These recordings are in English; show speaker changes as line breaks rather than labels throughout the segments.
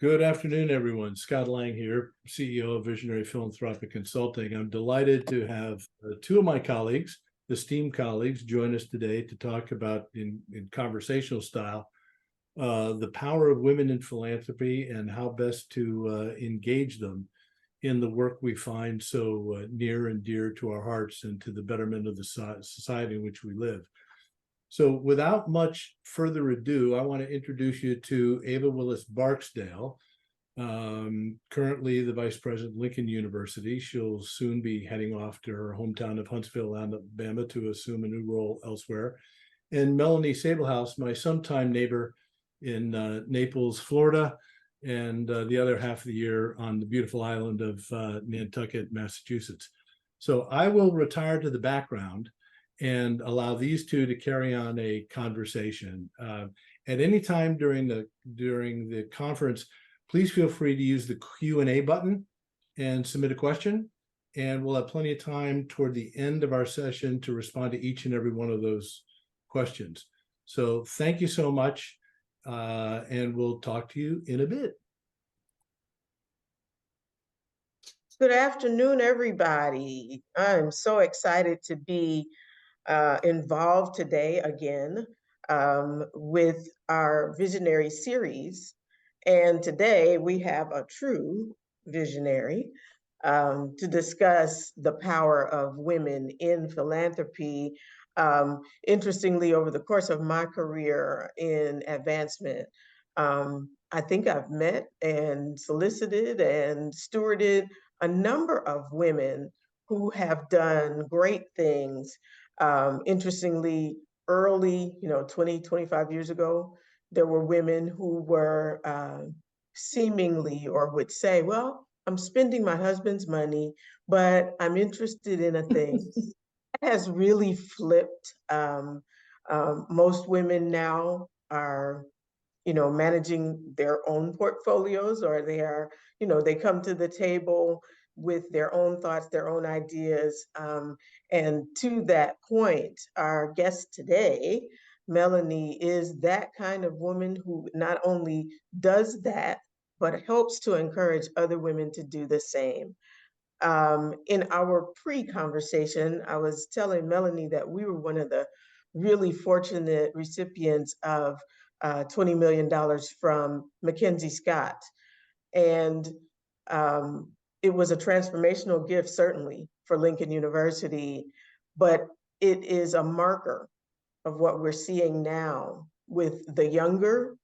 Good afternoon, everyone. Scott Lang here, CEO of Visionary Philanthropic Consulting. I'm delighted to have two of my colleagues, esteemed colleagues, join us today to talk about, in conversational style, the power of women in philanthropy and how best to engage them in the work we find so near and dear to our hearts and to the betterment of the society in which we live. So without much further ado, I want to introduce you to Ava Willis Barksdale, currently the Vice President at Lincoln University. She'll soon be heading off to her hometown of Huntsville, Alabama, to assume a new role elsewhere. And Melanie Sablehouse, my sometime neighbor in Naples, Florida, and the other half of the year on the beautiful island of Nantucket, Massachusetts. So I will retire to the background and allow these two to carry on a conversation. At any time during the conference, please feel free to use the Q&A button and submit a question. And we'll have plenty of time toward the end of our session to respond to each and every one of those questions. So thank you so much, and we'll talk to you in a bit.
Good afternoon, everybody. I'm so excited to be involved today again with our visionary series. And today we have a true visionary to discuss the power of women in philanthropy. Interestingly, over the course of my career in advancement, I think I've met and solicited and stewarded a number of women who have done great things. Interestingly, early, 20, 25 years ago, there were women who were seemingly or would say, well, I'm spending my husband's money, but I'm interested in a thing. That has really flipped. Most women now are managing their own portfolios, or they are, they come to the table with their own thoughts, their own ideas. And to that point, our guest today, Melanie, is that kind of woman who not only does that, but helps to encourage other women to do the same. In our pre-conversation, I was telling Melanie that we were one of the really fortunate recipients of $20 million from Mackenzie Scott. And it was a transformational gift, certainly, for Lincoln University, but it is a marker of what we're seeing now with the younger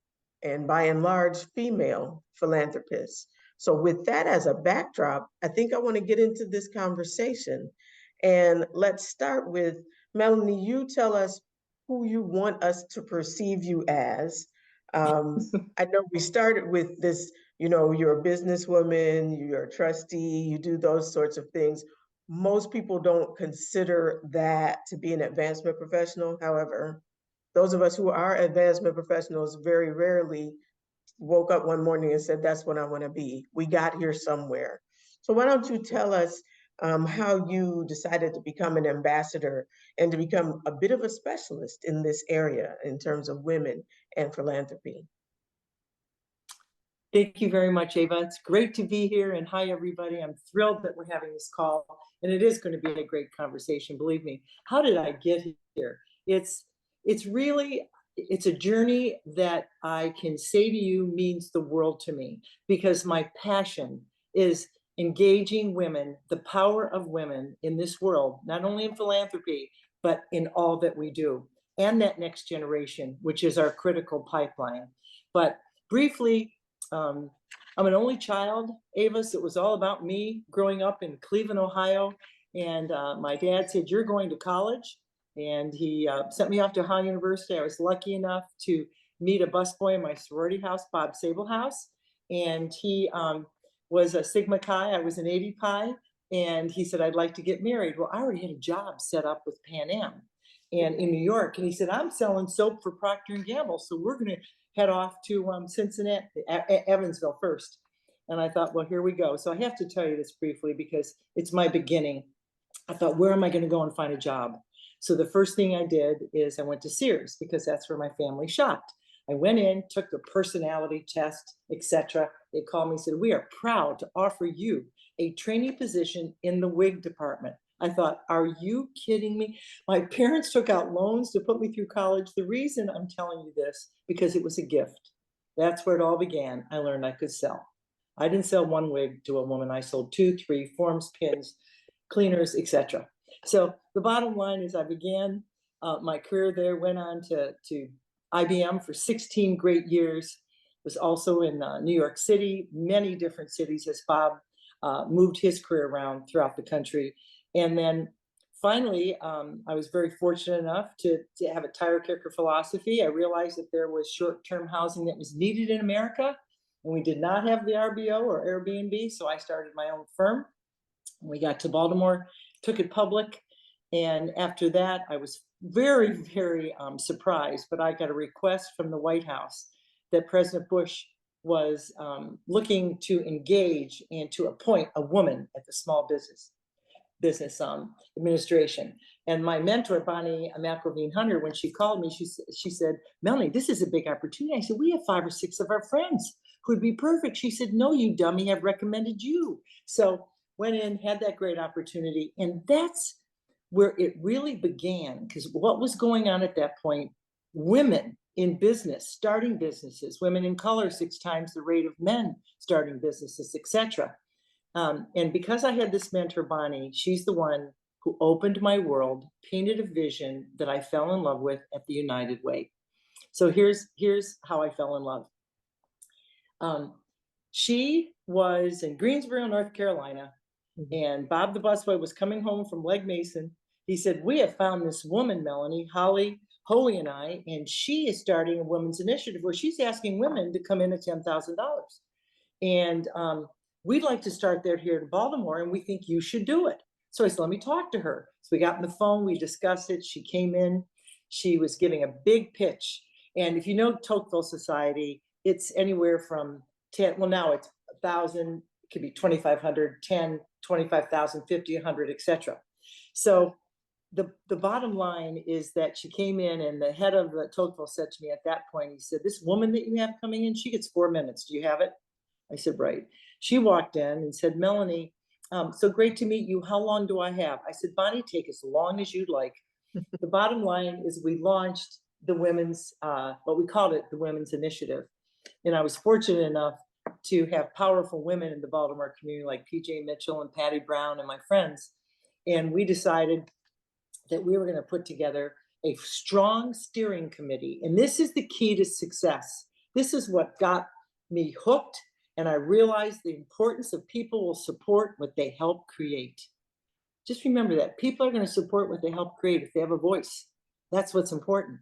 and by and large female philanthropists. So with that as a backdrop, I think I want to get into this conversation. And let's start with Melanie. You tell us who you want us to perceive you as. I know we started with this, you're a businesswoman, you're a trustee, you do those sorts of things. Most people don't consider that to be an advancement professional. However, those of us who are advancement professionals very rarely woke up one morning and said, that's what I want to be. We got here somewhere. So why don't you tell us how you decided to become an ambassador and to become a bit of a specialist in this area in terms of women and philanthropy?
Thank you very much, Ava. It's great to be here. And hi, everybody. I'm thrilled that we're having this call. And it is going to be a great conversation, believe me. How did I get here? It's a journey that I can say to you means the world to me, because my passion is engaging women, the power of women in this world, not only in philanthropy, but in all that we do, and that next generation, which is our critical pipeline. But briefly, I'm an only child, Ava, so it was all about me growing up in Cleveland, Ohio. And my dad said, you're going to college. And he sent me off to Ohio University. I was lucky enough to meet a busboy in my sorority house, Bob Sablehouse. And he was a Sigma Chi. I was an 80 Pi. And he said, I'd like to get married. Well, I already had a job set up with Pan Am and in New York. And he said, I'm selling soap for Procter & Gamble. So we're going to head off to Cincinnati, Evansville first. And I thought, well, here we go. So I have to tell you this briefly because it's my beginning. I thought, where am I going to go and find a job? So the first thing I did is I went to Sears because that's where my family shopped. I went in, took the personality test, etc. They called me and said, we are proud to offer you a trainee position in the wig department. I thought, are you kidding me? My parents took out loans to put me through college. The reason I'm telling you this, because it was a gift. That's where it all began. I learned I could sell. I didn't sell one wig to a woman. I sold 2, 3 forms, pins, cleaners, etc. So the bottom line is I began my career there, went on to IBM for 16 great years, was also in New York City, many different cities as Bob moved his career around throughout the country. And then finally, I was very fortunate enough to have a tire kicker philosophy. I realized that there was short-term housing that was needed in America, and we did not have the RBO or Airbnb, so I started my own firm. We got to Baltimore, took it public, and after that, I was very, very surprised, but I got a request from the White House that President Bush was looking to engage and to appoint a woman at the Small Business Administration. And my mentor, Bonnie McElveen Hunter, when she called me, she said, Melanie, this is a big opportunity. I said, we have 5 or 6 of our friends who would be perfect. She said, no, you dummy, I've recommended you. So went in, had that great opportunity. And that's where it really began, because what was going on at that point, women in business, starting businesses, women in color 6 times the rate of men starting businesses, etc. And because I had this mentor, Bonnie, she's the one who opened my world, painted a vision that I fell in love with at the United Way. So here's how I fell in love. She was in Greensboro, North Carolina, and Bob the busboy was coming home from Legg Mason. He said, we have found this woman, Melanie, Holly and I, and she is starting a women's initiative where she's asking women to come in at $10,000. And we'd like to start there here in Baltimore, and we think you should do it. So I said, let me talk to her. So we got on the phone, we discussed it. She came in, she was giving a big pitch. And if you know Tocqueville Society, it's anywhere from 10, well, now it's 1,000, it could be 2,500, 10, 25,000, 50, 100, etc. So the bottom line is that she came in, and the head of the Tocqueville said to me at that point, he said, this woman that you have coming in, she gets 4 minutes. Do you have it? I said, right. She walked in and said, Melanie, so great to meet you. How long do I have? I said, Bonnie, take as long as you'd like. The bottom line is we launched the women's, what we called it, the Women's Initiative. And I was fortunate enough to have powerful women in the Baltimore community like PJ Mitchell and Patty Brown and my friends. And we decided that we were going to put together a strong steering committee. And this is the key to success. This is what got me hooked. And I realized the importance of people will support what they help create. Just remember that people are going to support what they help create if they have a voice. That's what's important.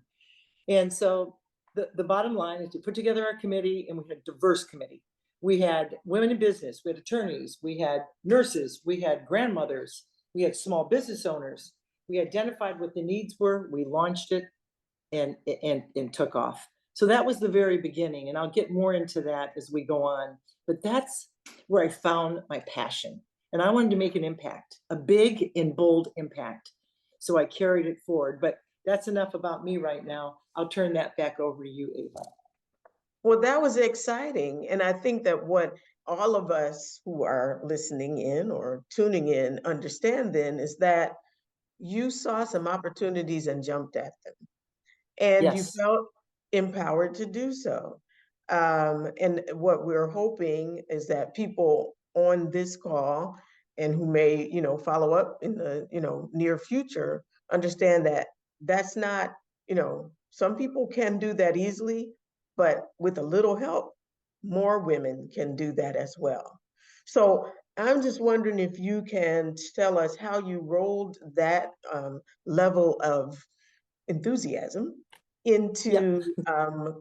And so the bottom line is to put together our committee, and we had a diverse committee. We had women in business, we had attorneys, we had nurses, we had grandmothers, we had small business owners. We identified what the needs were, we launched it, and took off. So that was the very beginning, and I'll get more into that as we go on. But that's where I found my passion. And I wanted to make an impact, a big and bold impact. So I carried it forward. But that's enough about me right now. I'll turn that back over to you, Ava.
Well, that was exciting. And I think that what all of us who are listening in or tuning in understand then is that you saw some opportunities and jumped at them. And you
Yes.
felt empowered to do so. And what we're hoping is that people on this call and who may, follow up in the, near future, understand that that's not, some people can do that easily, but with a little help, more women can do that as well. So I'm just wondering if you can tell us how you rolled that level of enthusiasm into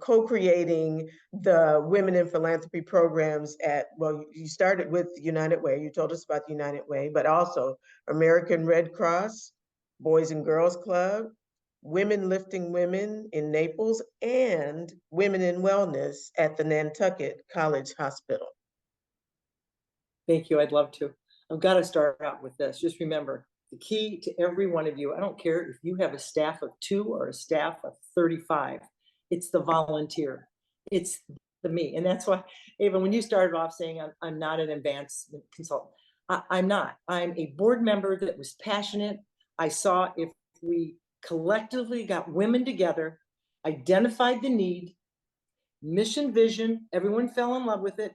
co-creating the Women in Philanthropy programs you started with United Way. You told us about the United Way, but also American Red Cross, Boys and Girls Club, Women Lifting Women in Naples, and Women in Wellness at the Nantucket College Hospital.
Thank you. I'd love to. I've got to start out with this. Just remember, the key to every one of you, I don't care if you have a staff of 2 or a staff of 35, It's the volunteer. It's the me. And that's why, Ava, when you started off saying I'm not an advancement consultant, I'm not. I'm a board member that was passionate. I saw if we collectively got women together, identified the need, mission, vision, everyone fell in love with it,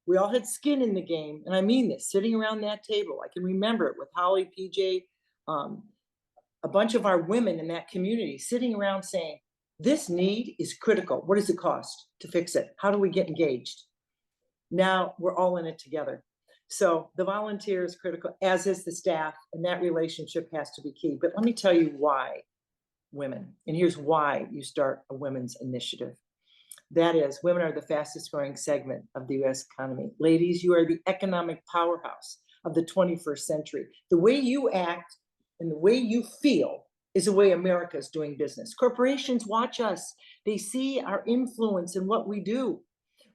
we all had skin in the game. And I mean this, sitting around that table, I can remember it with Holly, PJ, a bunch of our women in that community sitting around saying, this need is critical. What does it cost to fix it? How do we get engaged? Now we're all in it together. So the volunteer is critical, as is the staff, and that relationship has to be key. But let me tell you why women, and here's why you start a women's initiative. That is, women are the fastest growing segment of the US economy. Ladies, you are the economic powerhouse of the 21st century. The way you act and the way you feel is the way America is doing business. Corporations watch us. They see our influence in what we do.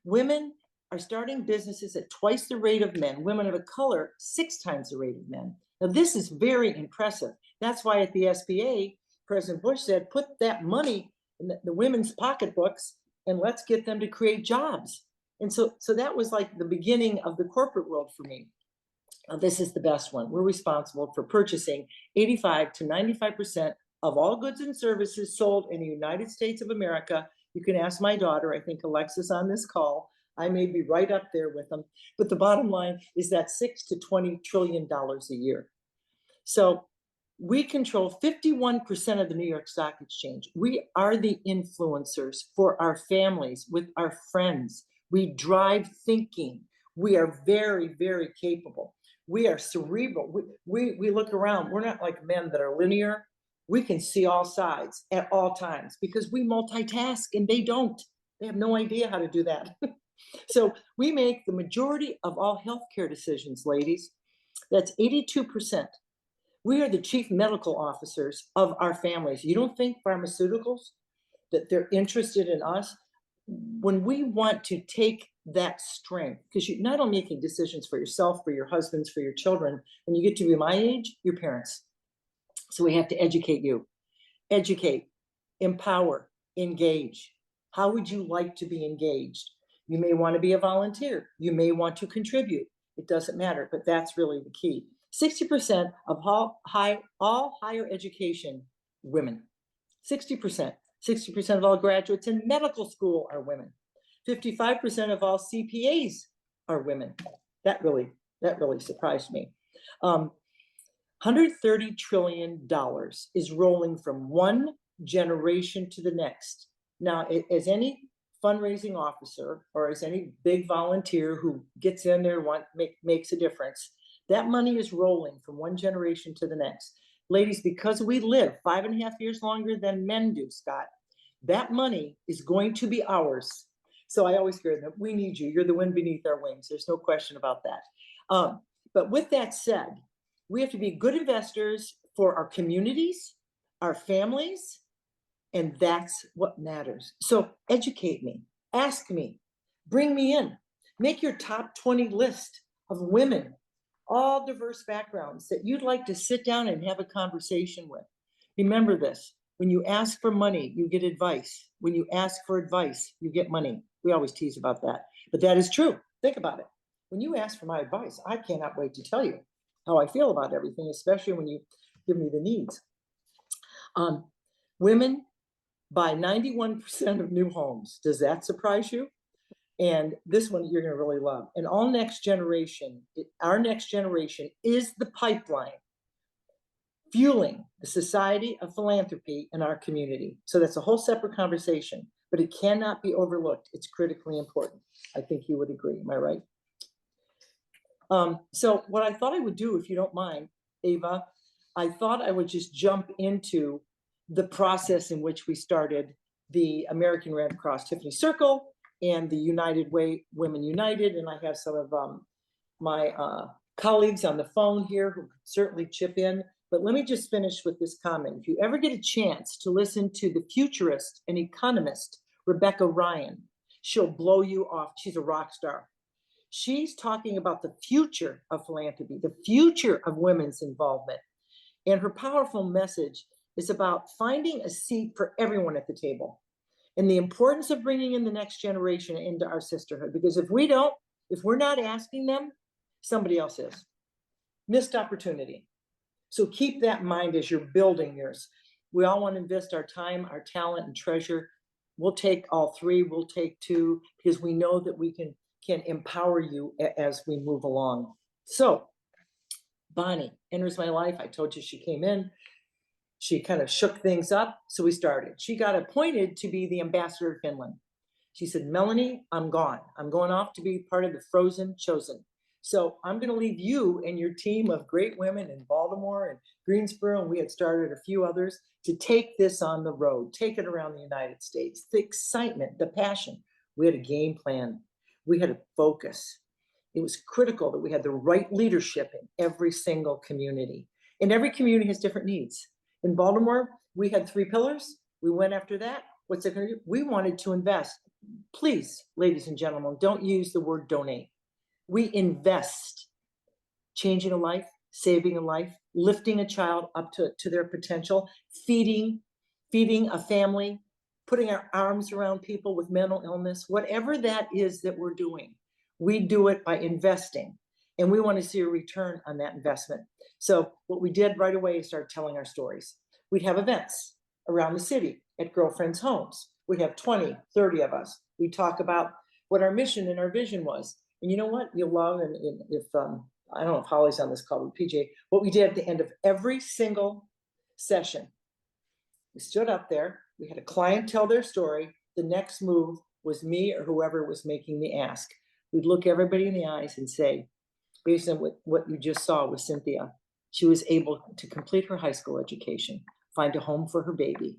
Women are starting businesses at twice the rate of men. Women of color, 6 times the rate of men. Now, this is very impressive. That's why at the SBA, President Bush said, put that money in the women's pocketbooks and let's get them to create jobs. And so that was like the beginning of the corporate world for me. This is the best one. We're responsible for purchasing 85 to 95% of all goods and services sold in the United States of America. You can ask my daughter, I think Alexis on this call, I may be right up there with them. But the bottom line is that $6 to $20 trillion a year. So we control 51% of the New York Stock Exchange. We are the influencers for our families, with our friends. We drive thinking. We are very, very capable. We are cerebral. We look around. We're not like men that are linear. We can see all sides at all times because we multitask and they don't. They have no idea how to do that. So we make the majority of all healthcare decisions, ladies. That's 82%. We are the chief medical officers of our families. You don't think pharmaceuticals, that they're interested in us? When we want to take that strength, because you're not only making decisions for yourself, for your husbands, for your children, when you get to be my age, your parents. So we have to educate you. Educate, empower, engage. How would you like to be engaged? You may want to be a volunteer. You may want to contribute. It doesn't matter, but that's really the key. 60% of all higher education, women. 60%. 60% of all graduates in medical school are women. 55% of all CPAs are women. That really surprised me. $130 trillion is rolling from one generation to the next. Now, as any fundraising officer or as any big volunteer who gets in there and makes a difference, that money is rolling from one generation to the next. Ladies, because we live 5.5 years longer than men do, Scott, that money is going to be ours. So I always hear that we need you. You're the wind beneath our wings. There's no question about that. But with that said, we have to be good investors for our communities, our families, and that's what matters. So educate me, ask me, bring me in, make your top 20 list of women, all diverse backgrounds that you'd like to sit down and have a conversation with. Remember this, when you ask for money, you get advice. When you ask for advice, you get money. We always tease about that, but that is true. Think about it. When you ask for my advice, I cannot wait to tell you how I feel about everything, especially when you give me the needs. Women buy 91% of new homes. Does that surprise you? And this one you're going to really love. And our next generation is the pipeline fueling the Society of Philanthropy in our community. So that's a whole separate conversation, but it cannot be overlooked. It's critically important. I think you would agree. Am I right? So what I thought I would do, if you don't mind, Ava, I thought I would just jump into the process in which we started the American Red Cross Tiffany Circle and the United Way Women United. And I have some of my colleagues on the phone here who could certainly chip in. But let me just finish with this comment. If you ever get a chance to listen to the futurist and economist, Rebecca Ryan, she'll blow you off. She's a rock star. She's talking about the future of philanthropy, the future of women's involvement. And her powerful message is about finding a seat for everyone at the table. and the importance of bringing in the next generation into our sisterhood. Because if we're not asking them, somebody else is. Missed opportunity. So keep that in mind as you're building yours. We all want to invest our time, our talent, and treasure. We'll take all three, we'll take two, because we know that we can empower you as we move along. So Bonnie enters my life. I told you she came in. She kind of shook things up. So we started. She got appointed to be the ambassador of Finland. She said, Melanie, I'm gone. I'm going off to be part of the Frozen Chosen. So I'm going to leave you and your team of great women in Baltimore and Greensboro, and we had started a few others, to take this on the road, take it around the United States. The excitement, the passion. We had a game plan. We had a focus. It was critical that we had the right leadership in every single community. And every community has different needs. In Baltimore, we had 3 pillars. We went after that. What's it going to do? We wanted to invest. Please, ladies and gentlemen, don't use the word donate. We invest. Changing a life, saving a life, lifting a child up to their potential, feeding a family, putting our arms around people with mental illness, whatever that is that we're doing. We do it by investing, and we want to see a return on that investment. So what we did right away is start telling our stories. We'd have events around the city at girlfriends' homes. We'd have 20, 30 of us. We'd talk about what our mission and our vision was. And you know what? You'll love, and if I don't know if Holly's on this call with PJ, what we did at the end of every single session, we stood up there, we had a client tell their story. The next move was me or whoever was making the ask. We'd look everybody in the eyes and say, based on what you just saw with Cynthia, she was able to complete her high school education, find a home for her baby.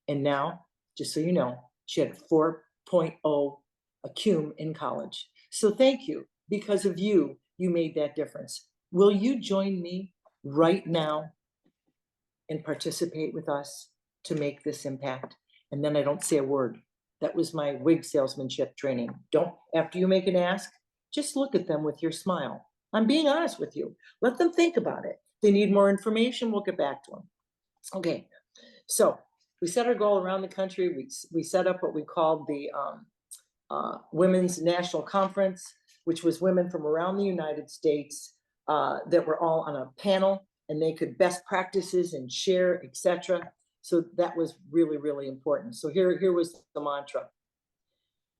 And now, just so you know, she had a 4.0 a cum in college. So thank you. Because of you, you made that difference. Will you join me right now and participate with us to make this impact? And then I don't say a word. That was my wig salesmanship training. Don't, after you make an ask, just look at them with your smile. I'm being honest with you. Let them think about it. If they need more information, we'll get back to them. Okay, so we set our goal around the country. We set up what we called the Women's National Conference, which was women from around the United States that were all on a panel, and they could best practices and share, etc. So that was really, really important. So here was the mantra.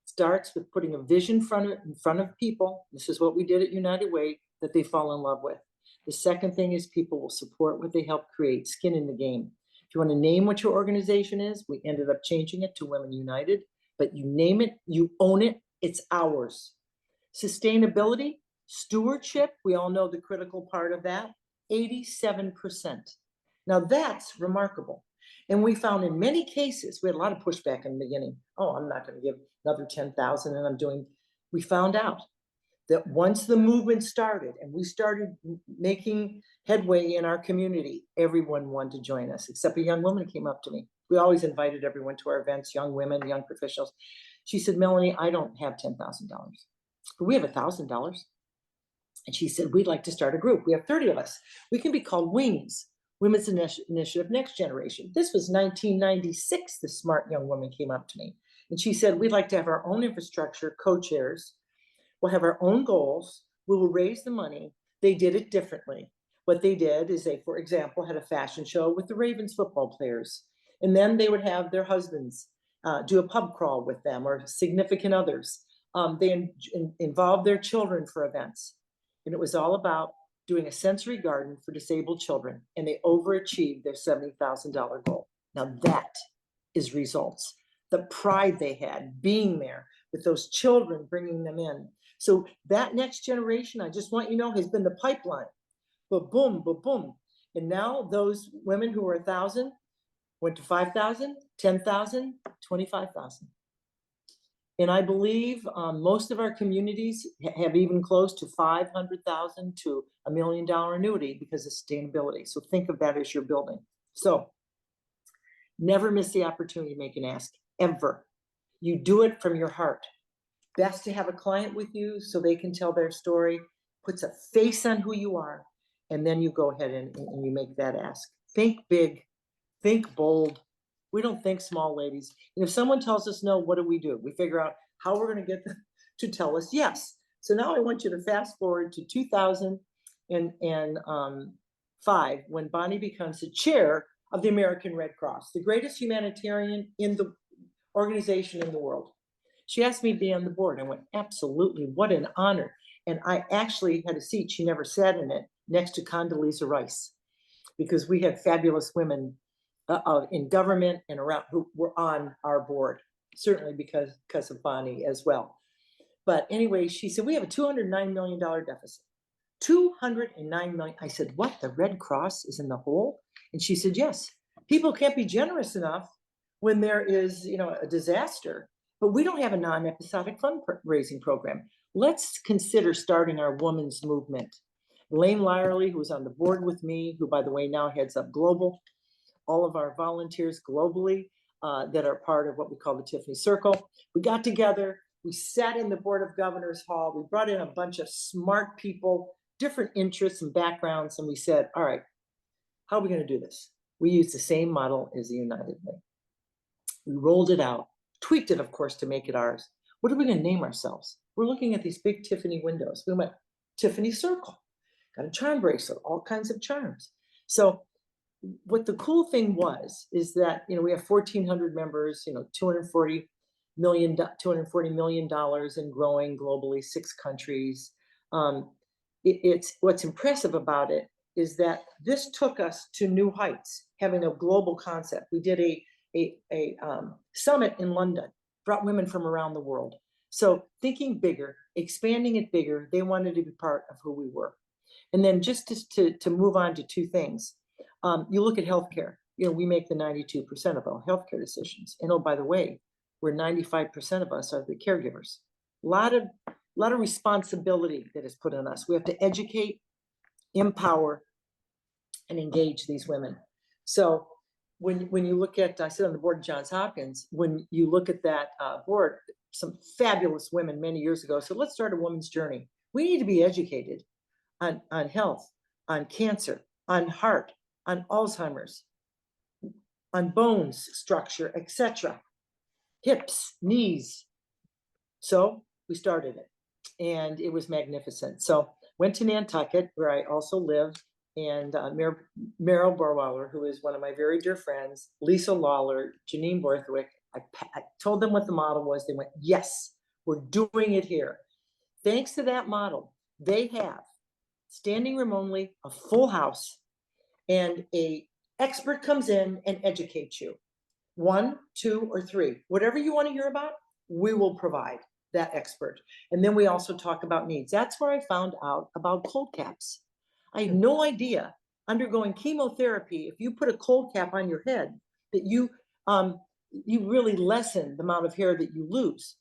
Starts with putting a vision in front of people. This is what we did at United Way, that they fall in love with. The second thing is people will support what they help create, skin in the game. If you want to name what your organization is, we ended up changing it to Women United, but you name it, you own it, it's ours. Sustainability, stewardship, we all know the critical part of that, 87%. Now that's remarkable. And we found in many cases, we had a lot of pushback in the beginning. Oh, I'm not going to give another 10,000 and I'm doing, we found out that once the movement started and we started making headway in our community, everyone wanted to join us, except a young woman came up to me. We always invited everyone to our events, young women, young professionals. She said, Melanie, I don't have $10,000, but we have $1,000. And she said, we'd like to start a group. We have 30 of us. We can be called Wings, Women's Initiative Next Generation. This was 1996. This smart young woman came up to me. And she said, we'd like to have our own infrastructure, co-chairs. We'll have our own goals. We will raise the money. They did it differently. What they did is they, for example, had a fashion show with the Ravens football players. And then they would have their husbands do a pub crawl with them, or significant others. They involved their children for events. And it was all about doing a sensory garden for disabled children. And they overachieved their $70,000 goal. Now that is results. The pride they had being there with those children, bringing them in. So that next generation, I just want you to know, has been the pipeline. But boom, but boom. And now those women who were 1,000 went to 5,000, 10,000, 25,000. And I believe most of our communities have even close to 500,000 to $1 million annuity because of sustainability. So think of that as your building. So never miss the opportunity to make an ask, ever. You do it from your heart. Best to have a client with you so they can tell their story, puts a face on who you are, and then you go ahead and you make that ask. Think big, think bold. We don't think small, ladies. And if someone tells us no, what do? We figure out how we're going to get them to tell us yes. So now I want you to fast forward to 2005, when Bonnie becomes the chair of the American Red Cross, the greatest humanitarian in the organization in the world. She asked me to be on the board. I went, absolutely, what an honor. And I actually had a seat, she never sat in it, next to Condoleezza Rice, because we had fabulous women in government and around who were on our board, certainly because of Bonnie as well. But anyway, she said, we have a $209 million deficit. 209 million. I said, what, the Red Cross is in the hole? And she said, yes. People can't be generous enough when there is, a disaster, but we don't have a non-episodic fundraising program. Let's consider starting our women's movement. Elaine Lyerly, who was on the board with me, who, by the way, now heads up global, all of our volunteers globally that are part of what we call the Tiffany Circle. We got together, we sat in the Board of Governors Hall, we brought in a bunch of smart people, different interests and backgrounds, and we said, all right, how are we going to do this? We used the same model as the United Way. We rolled it out, tweaked it, of course, to make it ours. What are we going to name ourselves? We're looking at these big Tiffany windows. We went, Tiffany Circle, got a charm bracelet, all kinds of charms. So what the cool thing is that, we have 1,400 members, $240 million and growing globally, 6 countries. It's what's impressive about it is that this took us to new heights, having a global concept. We did a summit in London, brought women from around the world. So thinking bigger, expanding it bigger, they wanted to be part of who we were. And then just to move on to 2 things. You look at healthcare, we make the 92% of all healthcare decisions. And oh, by the way, where 95% of us are the caregivers. A lot of responsibility that is put on us. We have to educate, empower, and engage these women. So when you look at, I sit on the board of Johns Hopkins, when you look at that board, some fabulous women many years ago. So let's start a woman's journey. We need to be educated on health, on cancer, on heart, on Alzheimer's, on bones structure, etc., hips, knees. So we started it, and it was magnificent. So went to Nantucket, where I also live, and Meryl Borweiler, who is one of my very dear friends, Lisa Lawler, Janine Borthwick. I told them what the model was. They went, yes, we're doing it here. Thanks to that model, they have standing room only, a full house, and a expert comes in and educates you. 1, 2, or 3, whatever you want to hear about, we will provide that expert. And then we also talk about needs. That's where I found out about cold caps. I had no idea, undergoing chemotherapy, if you put a cold cap on your head, that you really lessen the amount of hair that you lose.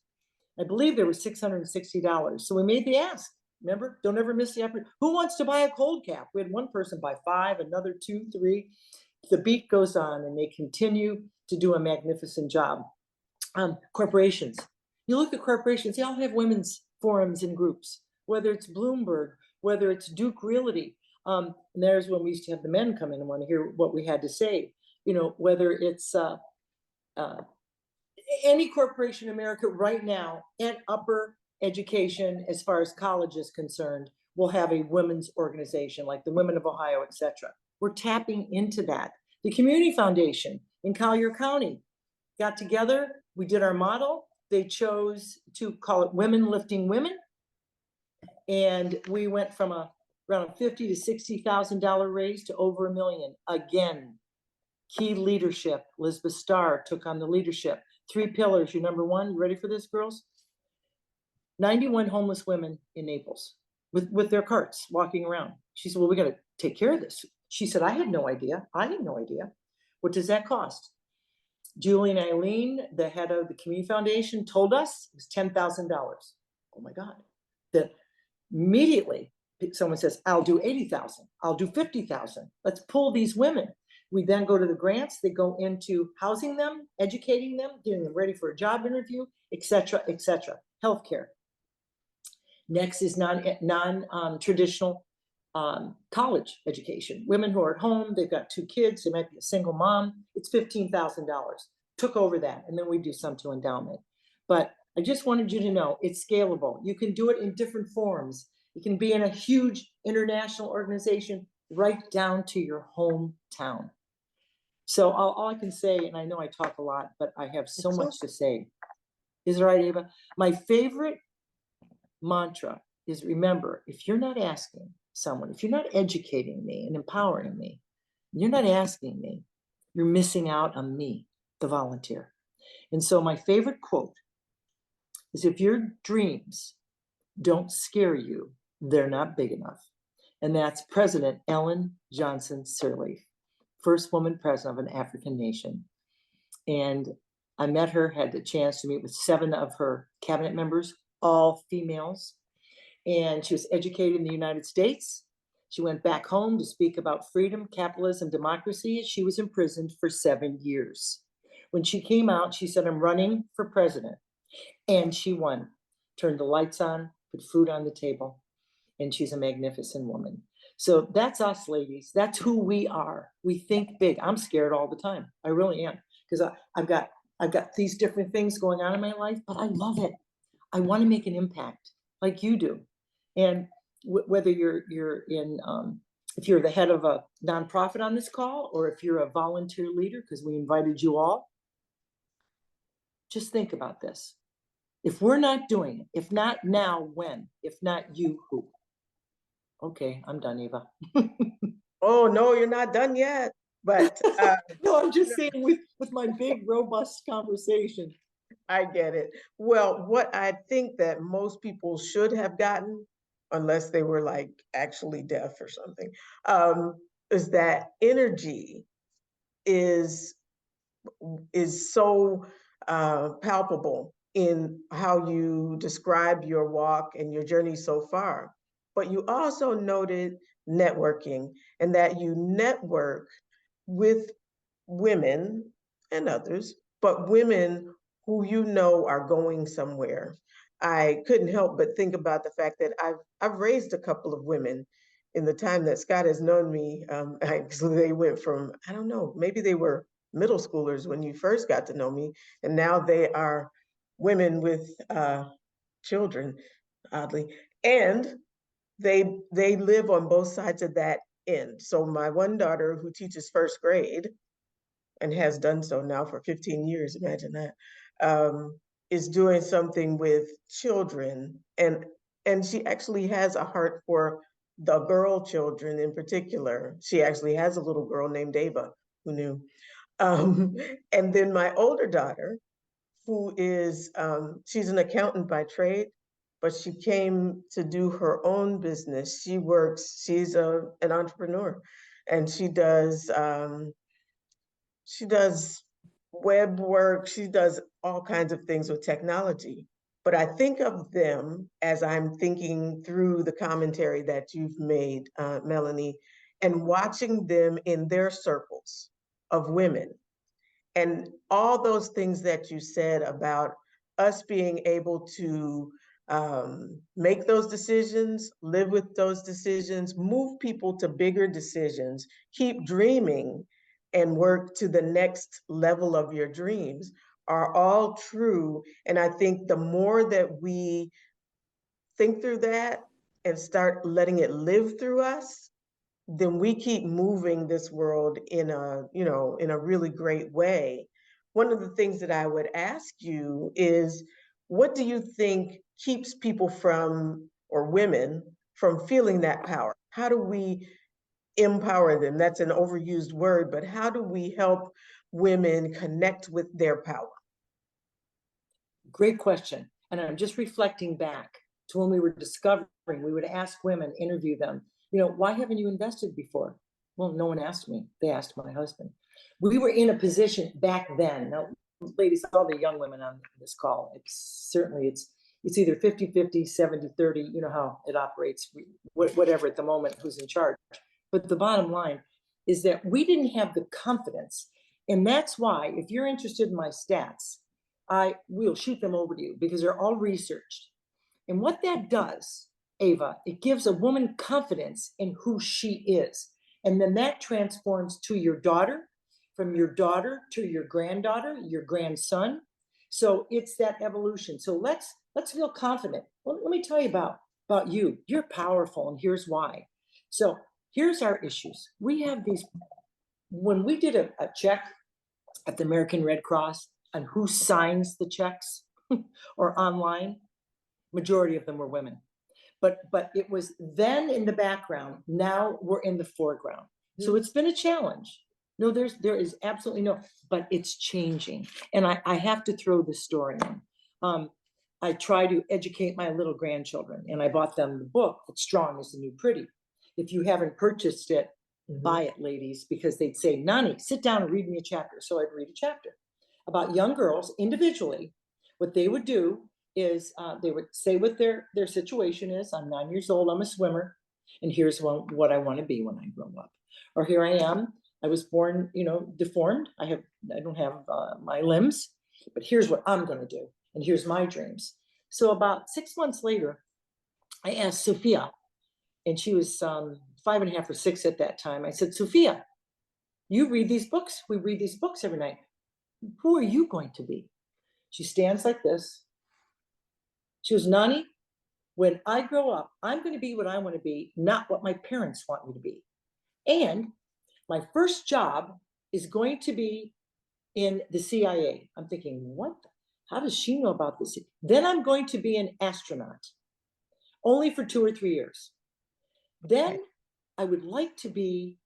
I believe there was $660. So we made the ask. Remember, don't ever miss the opportunity. Who wants to buy a cold cap? We had one person buy 5, another 2, 3. The beat goes on, and they continue to do a magnificent job. Corporations. You look at corporations, they all have women's forums and groups, whether it's Bloomberg, whether it's Duke Realty. And there's when we used to have the men come in and want to hear what we had to say. Whether it's any corporation in America right now, and upper education, as far as college is concerned, will have a women's organization like the Women of Ohio, etc. We're tapping into that. The Community Foundation in Collier County got together. We did our model. They chose to call it Women Lifting Women. And we went from around a $50,000 to $60,000 raise to over $1 million. Again, key leadership. Elizabeth Starr took on the leadership. 3 pillars. Your number 1. You ready for this, girls? 91 homeless women in Naples with their carts walking around. She said, well, we got to take care of this. She said, I had no idea. What does that cost? Julie and Eileen, the head of the Community Foundation, told us it was $10,000. Oh my God. That immediately someone says, I'll do 80,000. I'll do 50,000. Let's pull these women. We then go to the grants. They go into housing them, educating them, getting them ready for a job interview, etc., etc. Healthcare. Next is non-traditional college education. Women who are at home, they've got 2 kids, they might be a single mom, it's $15,000. Took over that, and then we do some to endowment. But I just wanted you to know it's scalable. You can do it in different forms. You can be in a huge international organization right down to your hometown. So all I can say, and I know I talk a lot, but I have so
It's
much to say. Is it right, Ava? My favorite mantra is, remember, if you're not asking someone, if you're not educating me and empowering me, you're not asking me, you're missing out on me, the volunteer. And so my favorite quote is, if your dreams don't scare you, they're not big enough. And that's President Ellen Johnson Sirleaf, first woman president of an African nation. And I met her, had the chance to meet with 7 of her cabinet members, all females. And she was educated in the United States. She went back home to speak about freedom, capitalism, democracy. She was imprisoned for 7 years. When she came out, she said, I'm running for president. And she won, turned the lights on, put food on the table. And she's a magnificent woman. So that's us, ladies. That's who we are. We think big. I'm scared all the time. I really am, because I've got these different things going on in my life, but I love it. I want to make an impact like you do. And whether you're in, if you're the head of a nonprofit on this call, or if you're a volunteer leader, because we invited you all, just think about this. If we're not doing it, if not now, when? If not you, who? Okay, I'm done, Eva.
Oh, no, you're not done yet. But
No, I'm just saying with my big, robust conversation.
I get it. Well, what I think that most people should have gotten, unless they were like actually deaf or something, is that energy is so palpable in how you describe your walk and your journey so far. But you also noted networking, and that you network with women and others, but women who you know are going somewhere. I couldn't help but think about the fact that I've raised a couple of women in the time that Scott has known me. Actually, they went from, I don't know, maybe they were middle schoolers when you first got to know me, and now they are women with children, oddly, and they live on both sides of that end. So my one daughter, who teaches first grade and has done so now for 15 years, imagine that, is doing something with children, and she actually has a heart for the girl children in particular. She actually has a little girl named Ava, who knew. Um, and then my older daughter, who is, she's an accountant by trade, but she came to do her own business. She's an entrepreneur, and she does web work, she does all kinds of things with technology. But I think of them as I'm thinking through the commentary that you've made, Melanie, and watching them in their circles of women. And all those things that you said about us being able to make those decisions, live with those decisions, move people to bigger decisions, keep dreaming, and work to the next level of your dreams are all true. And I think the more that we think through that and start letting it live through us, then we keep moving this world in a really great way. One of the things that I would ask you is, what do you think keeps people from, or women, from feeling that power? How do we empower them? That's an overused word, but how do we help women connect with their power?
Great question. And I'm just reflecting back to when we were discovering, we would ask women, interview them, why haven't you invested before? Well, no one asked me. They asked my husband. We were in a position back then. Now, ladies, all the young women on this call, it's either 50-50, 70-30, you know how it operates, whatever at the moment, who's in charge. But the bottom line is that we didn't have the confidence. And that's why, if you're interested in my stats, I will shoot them over to you, because they're all researched. And what that does Ava, it gives a woman confidence in who she is. And then that transforms to your daughter, from your daughter to your granddaughter, your grandson. So it's that evolution. So let's feel confident. Well, let me tell you about you. You're powerful, and here's why. So here's our issues. We have these, when we did a check at the American Red Cross on who signs the checks or online, majority of them were women. But it was then in the background. Now we're in the foreground. So it's been a challenge. No, there is absolutely no, but it's changing. And I have to throw this story in. I try to educate my little grandchildren, and I bought them the book, "That Strong is the New Pretty." If you haven't purchased it, buy it, ladies, because they'd say, "Nani, sit down and read me a chapter." So I'd read a chapter about young girls individually. What they would do is they would say what their situation is. I'm 9 years old, I'm a swimmer, and here's what I want to be when I grow up. Or here I am, I was born, deformed. I don't have my limbs, but here's what I'm going to do, and here's my dreams. So about 6 months later, I asked Sophia, and she was 5.5 or 6 at that time. I said, "Sophia, you read these books. We read these books every night. Who are you going to be?" She stands like this. She goes, "Nani, when I grow up, I'm going to be what I want to be, not what my parents want me to be. And my first job is going to be in the CIA." I'm thinking, what? How does she know about this? "Then I'm going to be an astronaut, only for 2 or 3 years. Then I would like to be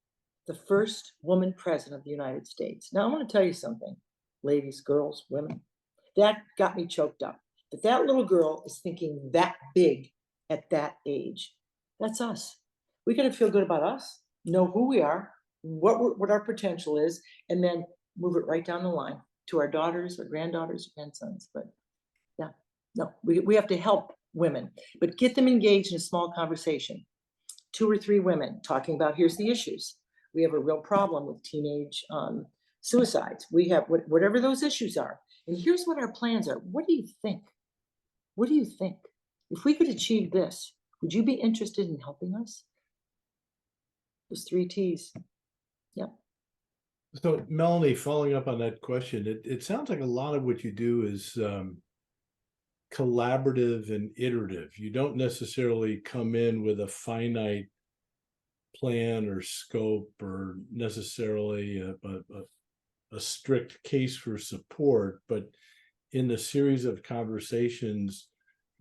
the first woman president of the United States." Now, I want to tell you something, ladies, girls, women. That got me choked up. That little girl is thinking that big at that age. That's us. We got to feel good about us, know who we are, what our potential is, and then move it right down the line to our daughters, our granddaughters, grandsons. But yeah, no, we have to help women, but get them engaged in a small conversation. 2 or 3 women talking about, here's the issues. We have a real problem with teenage suicides. We have whatever those issues are. And here's what our plans are. What do you think? What do you think? If we could achieve this, would you be interested in helping us? Those 3 T's. Yep.
So Melanie, following up on that question, it sounds like a lot of what you do is collaborative and iterative. You don't necessarily come in with a finite plan or scope or necessarily a strict case for support, but in a series of conversations,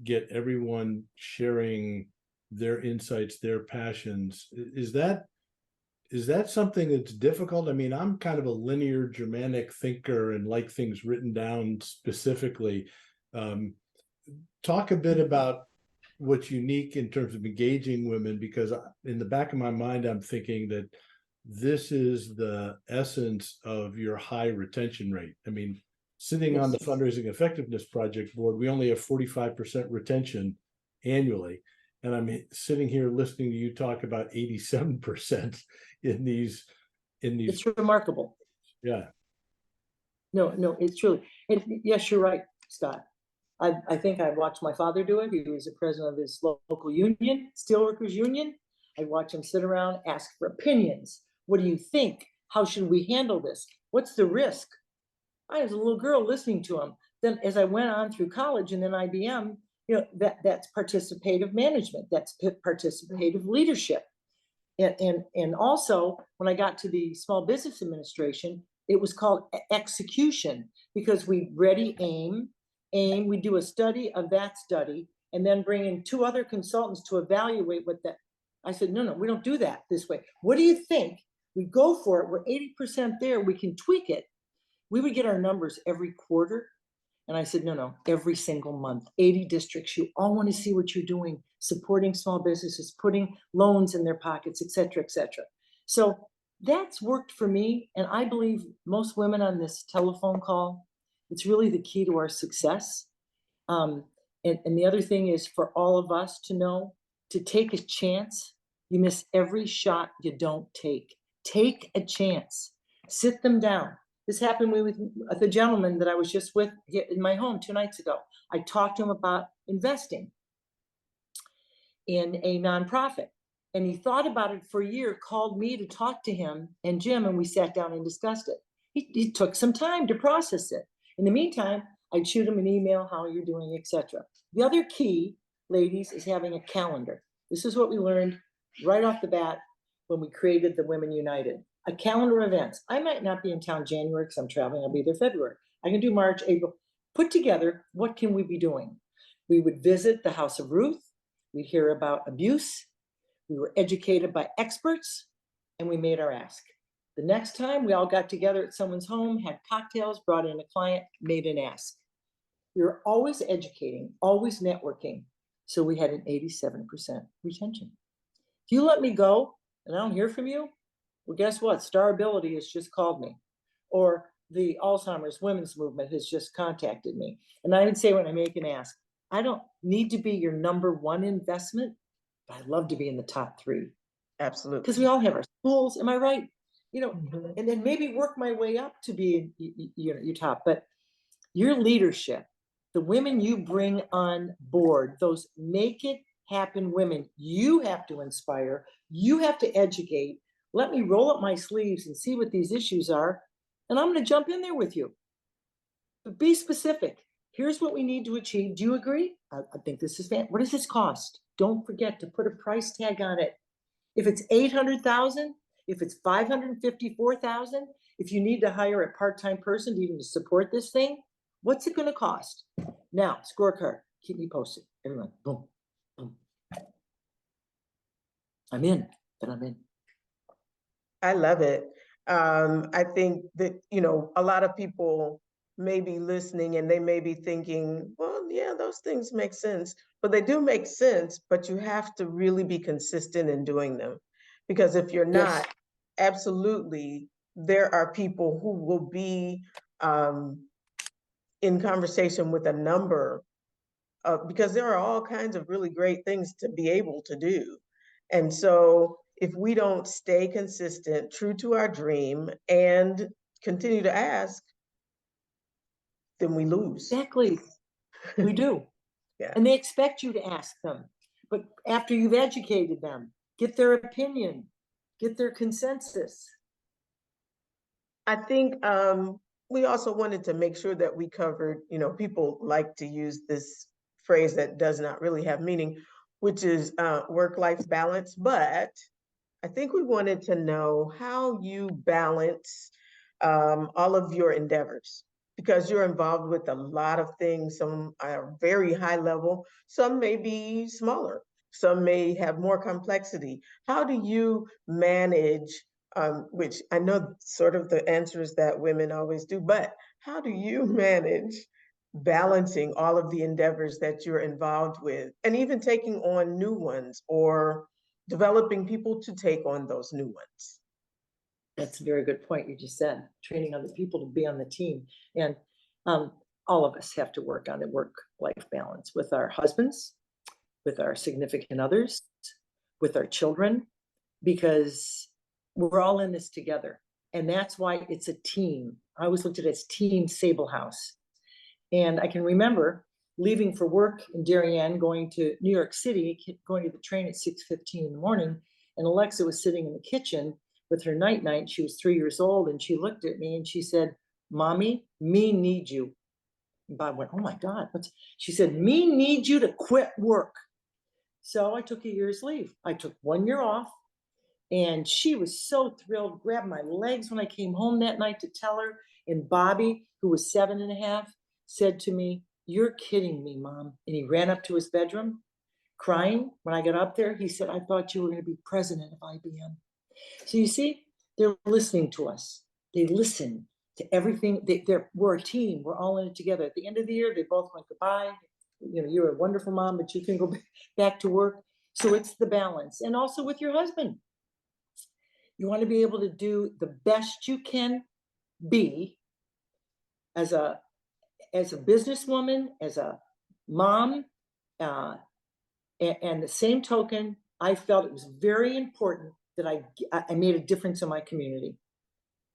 get everyone sharing their insights, their passions. Is that something that's difficult? I mean, I'm kind of a linear Germanic thinker and like things written down specifically. Talk a bit about what's unique in terms of engaging women, because in the back of my mind, I'm thinking that this is the essence of your high retention rate. I mean, sitting on the Fundraising Effectiveness Project board, we only have 45% retention annually. And I'm sitting here listening to you talk about 87% in these.
It's remarkable.
Yeah.
No, it's truly. Yes, you're right, Scott. I think I watched my father do it. He was the president of his local union, Steelworkers Union. I watched him sit around, ask for opinions. What do you think? How should we handle this? What's the risk? I was a little girl listening to him. Then as I went on through college and then IBM, that's participative management. That's participative leadership. And also when I got to the Small Business Administration, it was called execution, because we ready, aim, we do a study of that study, and then bring in 2 other consultants to evaluate what that. I said, no, we don't do that this way. What do you think? We go for it. We're 80% there. We can tweak it. We would get our numbers every quarter. And I said, no, every single month, 80 districts, you all want to see what you're doing, supporting small businesses, putting loans in their pockets, et cetera, et cetera. So that's worked for me. And I believe most women on this telephone call, it's really the key to our success. And the other thing is for all of us to know, to take a chance. You miss every shot you don't take. Take a chance. Sit them down. This happened with the gentleman that I was just with in my home 2 nights ago. I talked to him about investing. in a nonprofit. And he thought about it for a year, called me to talk to him and Jim, and we sat down and discussed it. He took some time to process it. In the meantime, I'd shoot him an email, how you're doing, etc. The other key, ladies, is having a calendar. This is what we learned right off the bat when we created the Women United. A calendar of events. I might not be in town January because I'm traveling. I'll be there February. I can do March, April. Put together, what can we be doing? We would visit the House of Ruth. We'd hear about abuse. We were educated by experts, and we made our ask. The next time we all got together at someone's home, had cocktails, brought in a client, made an ask. We were always educating, always networking. So we had an 87% retention. If you let me go and I don't hear from you, well, guess what? Star Ability has just called me. Or the Alzheimer's Women's Movement has just contacted me. And I would say when I make an ask, I don't need to be your number one investment, but I'd love to be in the top 3.
Absolutely.
Because we all have our schools, am I right? You know, and then maybe work my way up to be your top. But your leadership, the women you bring on board, those make it happen women, you have to inspire, you have to educate. Let me roll up my sleeves and see what these issues are, and I'm going to jump in there with you. But be specific. Here's what we need to achieve. Do you agree? I think this is fantastic. What does this cost? Don't forget to put a price tag on it. If it's $800,000, if it's $554,000, if you need to hire a part-time person to even support this thing, what's it going to cost? Now, scorecard. Keep me posted. Everyone, boom, boom. I'm in, but I'm in.
I love it. I think that, you know, a lot of people may be listening and they may be thinking, well, yeah, those things make sense, but they do make sense, but you have to really be consistent in doing them. Because if you're not,
Yes.
absolutely, there are people who will be in conversation with a number of, because there are all kinds of really great things to be able to do. And so if we don't stay consistent, true to our dream, and continue to ask, then we lose.
Exactly. We do.
Yeah.
And they expect you to ask them. But after you've educated them, get their opinion, get their consensus.
I think we also wanted to make sure that we covered, you know, people like to use this phrase that does not really have meaning, which is work-life balance. But I think we wanted to know how you balance all of your endeavors, because you're involved with a lot of things. Some are very high level, some may be smaller, some may have more complexity. How do you manage, which I know sort of the answer is that women always do, but how do you manage balancing all of the endeavors that you're involved with, and even taking on new ones or developing people to take on those new ones?
That's a very good point you just said, training other people to be on the team. And all of us have to work on the work-life balance with our husbands, with our significant others, with our children, because we're all in this together. And that's why it's a team. I always looked at it as Team Sable House. And I can remember leaving for work in Darien, going to New York City, going to the train at 6:15 in the morning, and Alexa was sitting in the kitchen with her night-night. She was 3 years old, and she looked at me and she said, "Mommy, me need you." And Bob went, "Oh my God." She said, "Me need you to quit work." So I took a year's leave. I took 1 year off, and she was so thrilled, grabbed my legs when I came home that night to tell her. And Bobby, who was 7.5, said to me, "You're kidding me, Mom." And he ran up to his bedroom crying. When I got up there, he said, "I thought you were going to be president of IBM." So you see, they're listening to us. They listen to everything. We're a team. We're all in it together. At the end of the year, they both went goodbye. You know, you're a wonderful mom, but you can go back to work. So it's the balance. And also with your husband. You want to be able to do the best you can be as a businesswoman, as a mom, and the same token, I felt it was very important that I made a difference in my community.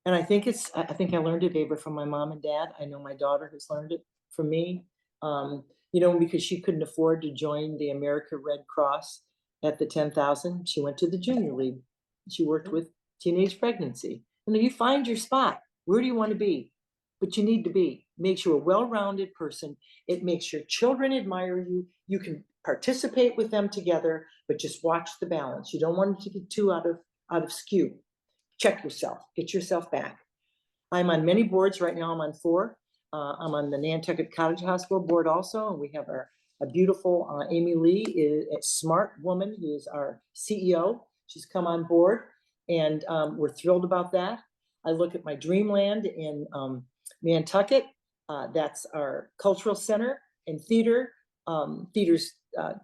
And I think I learned it, Ava, from my mom and dad. I know my daughter has learned it from me, you know, because she couldn't afford to join the American Red Cross. At the 10,000, she went to the junior league. She worked with teenage pregnancy. You find your spot. Where do you want to be? But you need to be. Makes you a well-rounded person. It makes your children admire you. You can participate with them together, but just watch the balance. You don't want it to get too out of skew. Check yourself. Get yourself back. I'm on many boards right now. I'm on 4. I'm on the Nantucket Cottage Hospital board also, and we have a beautiful Amy Lee, is a smart woman who is our CEO. She's come on board, and we're thrilled about that. I look at my dreamland in Nantucket. That's our cultural center and theater. Theater's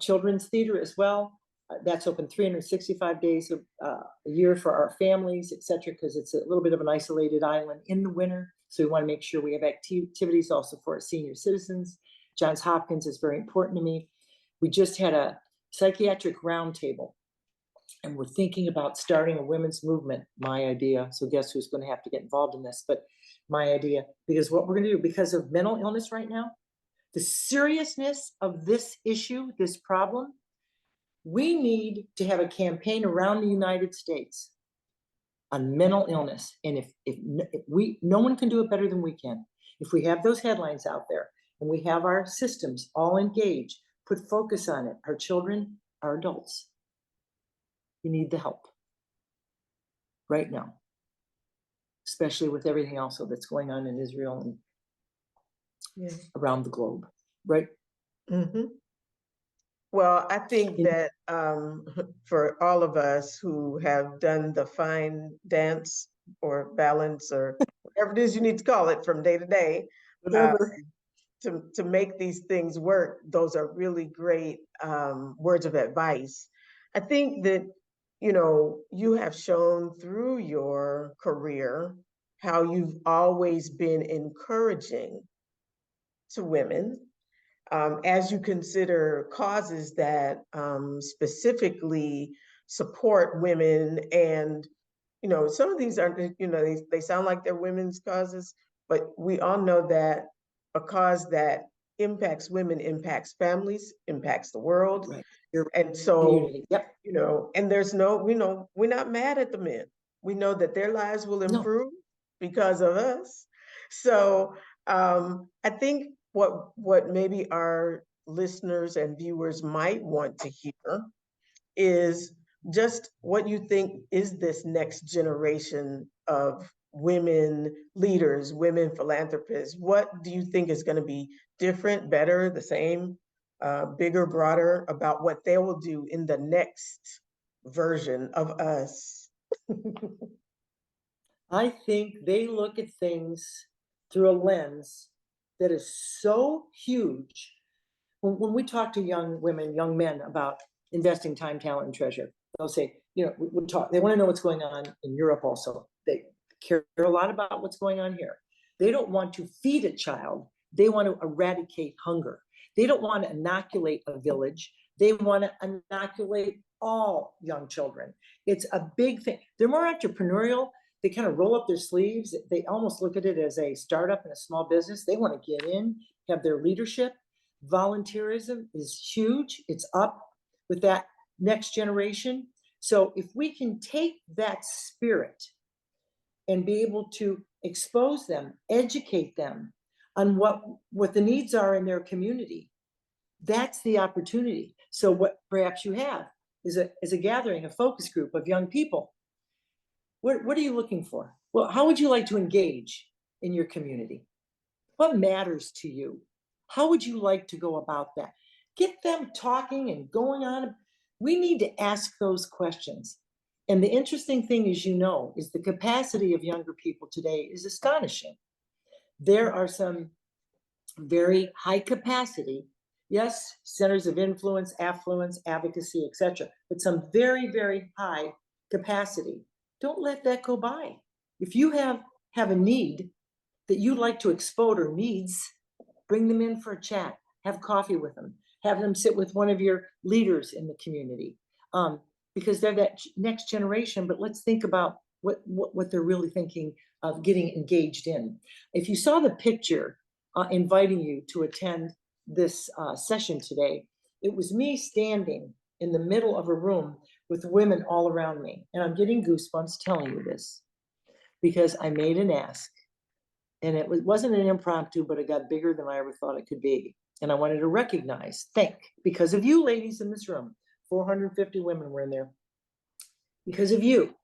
children's theater as well. That's open 365 days a year for our families, et cetera, because it's a little bit of an isolated island in the winter. So we want to make sure we have activities also for our senior citizens. Johns Hopkins is very important to me. We just had a psychiatric roundtable, and we're thinking about starting a women's movement, my idea. So guess who's going to have to get involved in this? But my idea, because what we're going to do, because of mental illness right now, the seriousness of this issue, this problem, we need to have a campaign around the United States on mental illness. And if no one can do it better than we can. If we have those headlines out there and we have our systems all engaged, put focus on it, our children, our adults, you need the help right now, especially with everything else that's going on in Israel and around the globe, right?
Mm-hmm. Well, I think that for all of us who have done the fine dance or balance or whatever it is you need to call it from day to day, to make these things work, those are really great words of advice. I think that, you have shown through your career how you've always been encouraging to women. As you consider causes that specifically support women, and some of these aren't, they sound like they're women's causes, but we all know that a cause that impacts women impacts families, impacts the world.
Right.
And so,
community. Yep.
and there's no, we're not mad at the men. We know that their lives will improve because of us. So I think what maybe our listeners and viewers might want to hear is just what you think is this next generation of women leaders, women philanthropists. What do you think is going to be different, better, the same, bigger, broader about what they will do in the next version of us?
I think they look at things through a lens that is so huge. When we talk to young women, young men about investing time, talent, and treasure, they'll say, we talk, they want to know what's going on in Europe also. They care a lot about what's going on here. They don't want to feed a child. They want to eradicate hunger. They don't want to inoculate a village. They want to inoculate all young children. It's a big thing. They're more entrepreneurial. They kind of roll up their sleeves. They almost look at it as a startup and a small business. They want to get in, have their leadership. Volunteerism is huge. It's up with that next generation. So if we can take that spirit and be able to expose them, educate them on what the needs are in their community, that's the opportunity. So what perhaps you have is a gathering, a focus group of young people. What are you looking for? Well, how would you like to engage in your community? What matters to you? How would you like to go about that? Get them talking and going on. We need to ask those questions. And the interesting thing is, is the capacity of younger people today is astonishing. There are some very high capacity, yes, centers of influence, affluence, advocacy, etc., but some very, very high capacity. Don't let that go by. If you have a need that you'd like to expose or needs, bring them in for a chat, have coffee with them, have them sit with one of your leaders in the community, because they're that next generation. But let's think about what they're really thinking of getting engaged in. If you saw the picture inviting you to attend this session today, it was me standing in the middle of a room with women all around me. And I'm getting goosebumps telling you this because I made an ask. And it wasn't an impromptu, but it got bigger than I ever thought it could be. And I wanted to recognize, because of you ladies in this room, 450 women were in there. Because of you,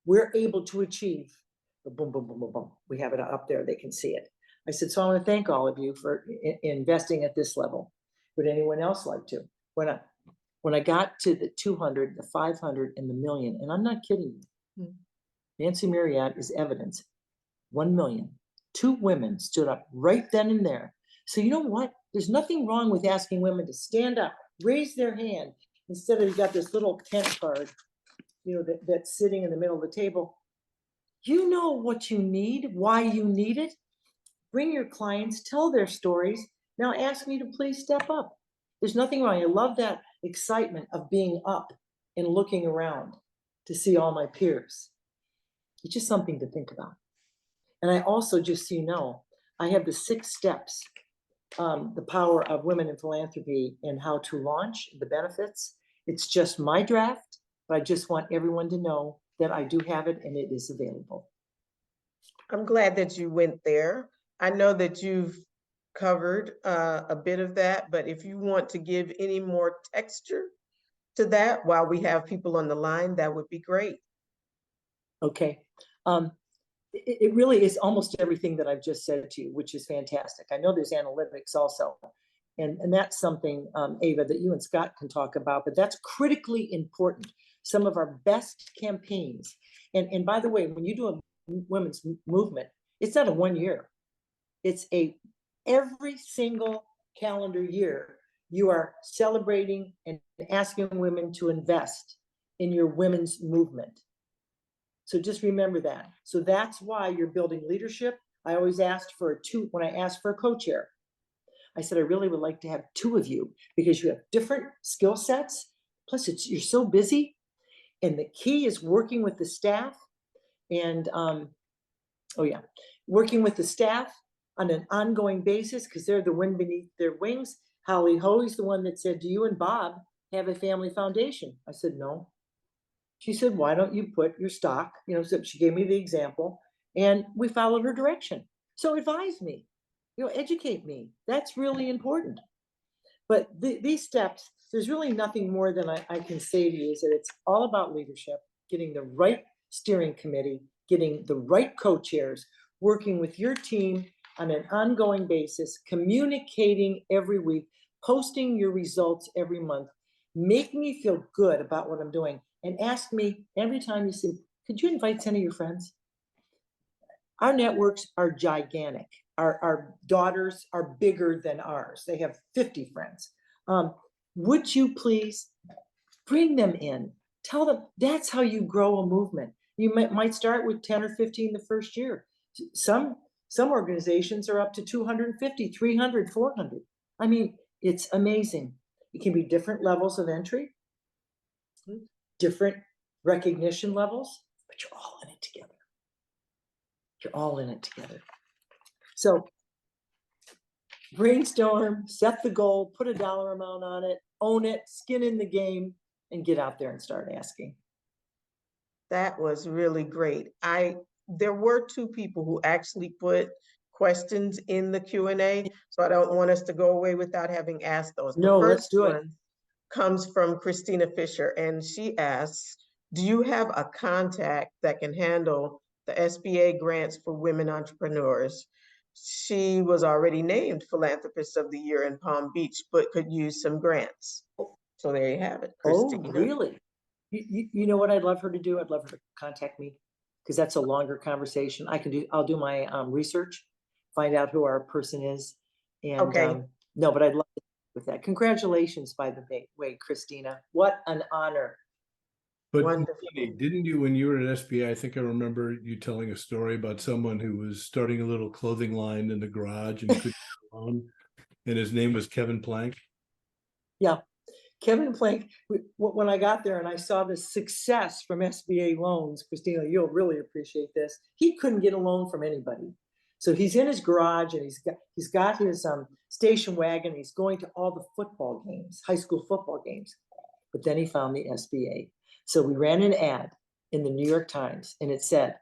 we're able to achieve the boom, boom, boom, boom, boom. We have it up there, they can see it. I said, so I want to thank all of you for investing at this level. Would anyone else like to? When I got to the 200, the 500, and the million, and I'm not kidding you, Nancy Marriott is evidence, 1 million. 2 women stood up right then and there. So you know what? There's nothing wrong with asking women to stand up, raise their hand, instead of you got this little tent card, that's sitting in the middle of the table. You know what you need, why you need it. Bring your clients, tell their stories. Now ask me to please step up. There's nothing wrong. I love that excitement of being up and looking around to see all my peers. It's just something to think about. And I also, just so you know, I have the 6 steps, the power of women in philanthropy and how to launch the benefits. It's just my draft, but I just want everyone to know that I do have it and it is available.
I'm glad that you went there. I know that you've covered a bit of that, but if you want to give any more texture to that while we have people on the line, that would be great.
Okay. It really is almost everything that I've just said to you, which is fantastic. I know there's analytics also, and that's something, Ava, that you and Scott can talk about, but that's critically important. Some of our best campaigns, and by the way, when you do a women's movement, it's not a 1 year. It's every single calendar year, you are celebrating and asking women to invest in your women's movement. So just remember that. So that's why you're building leadership. I always asked for when I asked for a co-chair, I said, I really would like to have 2 of you because you have different skill sets. Plus you're so busy. And the key is working with the staff and, working with the staff on an ongoing basis because they're the wind beneath their wings. Holly Hoey's the one that said, do you and Bob have a family foundation? I said, no. She said, why don't you put your stock, so she gave me the example and we followed her direction. So advise me, educate me. That's really important. But these steps, there's really nothing more than I can say to you is that it's all about leadership, getting the right steering committee, getting the right co-chairs, working with your team on an ongoing basis, communicating every week, posting your results every month, make me feel good about what I'm doing. And ask me every time you say, could you invite 10 of your friends? Our networks are gigantic. Our daughters are bigger than ours. They have 50 friends. Would you please bring them in? Tell them that's how you grow a movement. You might start with 10 or 15 the first year. Some organizations are up to 250, 300, 400. I mean, it's amazing. It can be different levels of entry, different recognition levels, but you're all in it together. You're all in it together. So brainstorm, set the goal, put a dollar amount on it, own it, skin in the game, and get out there and start asking.
That was really great. There were 2 people who actually put questions in the Q&A, so I don't want us to go away without having asked those.
No,
the
let's do it.
one comes from Christina Fisher, and she asks, do you have a contact that can handle the SBA grants for women entrepreneurs? She was already named Philanthropist of the Year in Palm Beach, but could use some grants. So there you have it, Christina.
Oh, really? You know what I'd love her to do? I'd love her to contact me because that's a longer conversation. I'll do my research, find out who our person is. And
Okay.
No, but I'd love to with that. Congratulations, by the way, Christina. What an honor.
But
Wonderful.
didn't you, when you were at SBA, I think I remember you telling a story about someone who was starting a little clothing line in the garage and couldn't get a loan, and his name was Kevin Plank.
Yeah, Kevin Plank, when I got there and I saw the success from SBA loans, Christina, you'll really appreciate this. He couldn't get a loan from anybody. So he's in his garage and he's got his station wagon. He's going to all the football games, high school football games. but then he found the SBA. So we ran an ad in the New York Times, and it said,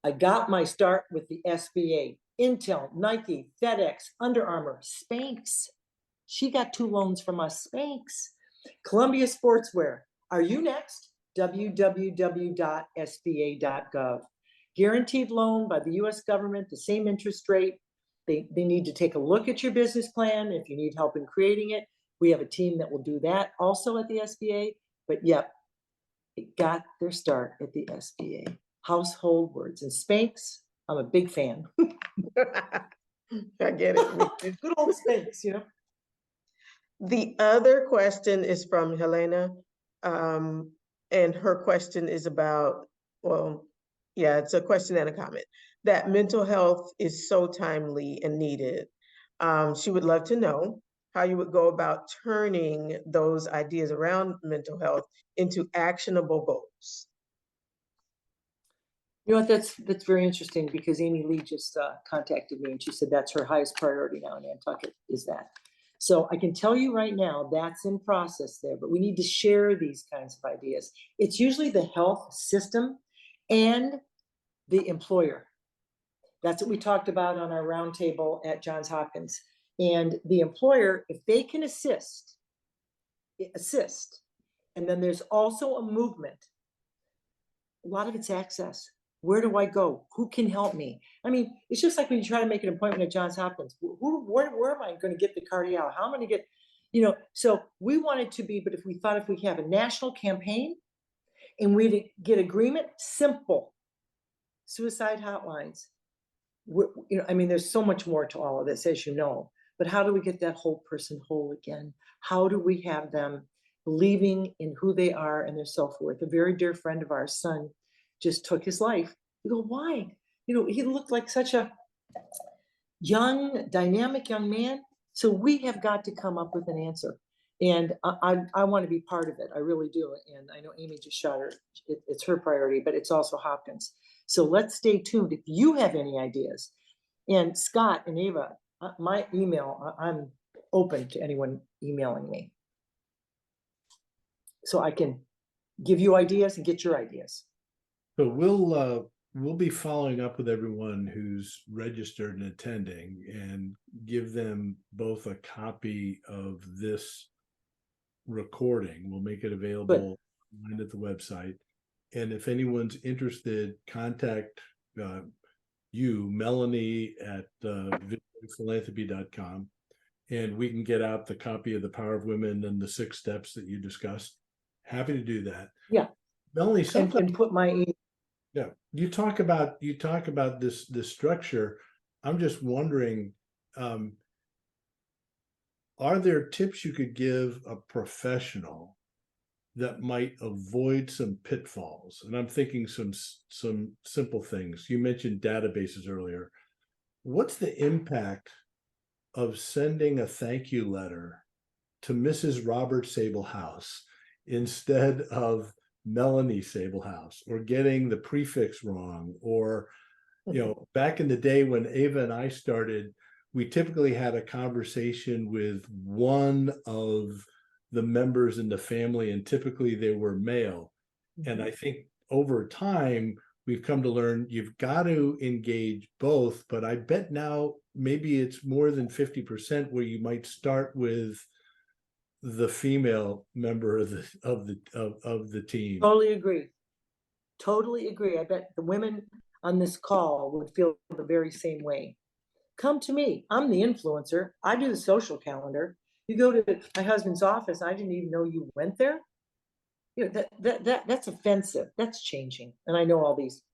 I got my start with the SBA, Intel, Nike, FedEx, Under Armour, Spanx. She got 2 loans from us, Spanx. Columbia Sportswear, are you next? www.sba.gov. Guaranteed loan by the US government, the same interest rate. They need to take a look at your business plan. If you need help in creating it, we have a team that will do that also at the SBA. But yep, it got their start at the SBA. Household words. And Spanx, I'm a big fan.
I get it.
Good old Spanx, you know.
The other question is from Helena, and her question is about, well, yeah, it's a question and a comment, that mental health is so timely and needed. She would love to know how you would go about turning those ideas around mental health into actionable goals.
You know what, that's very interesting, because Amy Lee just contacted me, and she said that's her highest priority now in Nantucket, is that. So I can tell you right now that's in process there, but we need to share these kinds of ideas. It's usually the health system and the employer. That's what we talked about on our roundtable at Johns Hopkins. And the employer, if they can assist. And then there's also a movement. A lot of it's access. Where do I go? Who can help me? I mean, it's just like when you try to make an appointment at Johns Hopkins. Where am I going to get the cardiologist? How am I going to get, you know? So we want it to be, but if we have a national campaign and we get agreement, simple suicide hotlines. You know, I mean, there's so much more to all of this, as you know. But how do we get that whole person whole again? How do we have them believing in who they are and their self-worth? A very dear friend of ours, son, just took his life. You go, why? You know, he looked like such a young, dynamic young man. So we have got to come up with an answer. And I want to be part of it. I really do. And I know Amy just shot her. It's her priority, but it's also Hopkins. So let's stay tuned. If you have any ideas, and Scott and Ava, my email, I'm open to anyone emailing me. So I can give you ideas and get your ideas.
So we'll be following up with everyone who's registered and attending, and give them both a copy of this recording. We'll make it available online at the website. And if anyone's interested, contact you, Melanie, at philanthropy.com, and we can get out the copy of The Power of Women and the 6 steps that you discussed. Happy to do that.
Yeah.
Melanie,
and put my email.
Yeah, you talk about this structure. I'm just wondering, are there tips you could give a professional that might avoid some pitfalls? And I'm thinking some simple things. You mentioned databases earlier. What's the impact of sending a thank you letter to Mrs. Robert Sablehouse instead of Melanie Sablehouse, or getting the prefix wrong? Or, you know, back in the day when Ava and I started, we typically had a conversation with one of the members in the family, and typically they were male. And I think over time we've come to learn you've got to engage both, but I bet now maybe it's more than 50% where you might start with the female member of the team.
Totally agree. Totally agree. I bet the women on this call would feel the very same way. Come to me. I'm the influencer. I do the social calendar. You go to my husband's office. I didn't even know you went there. You know, that's offensive. That's changing. And I know all these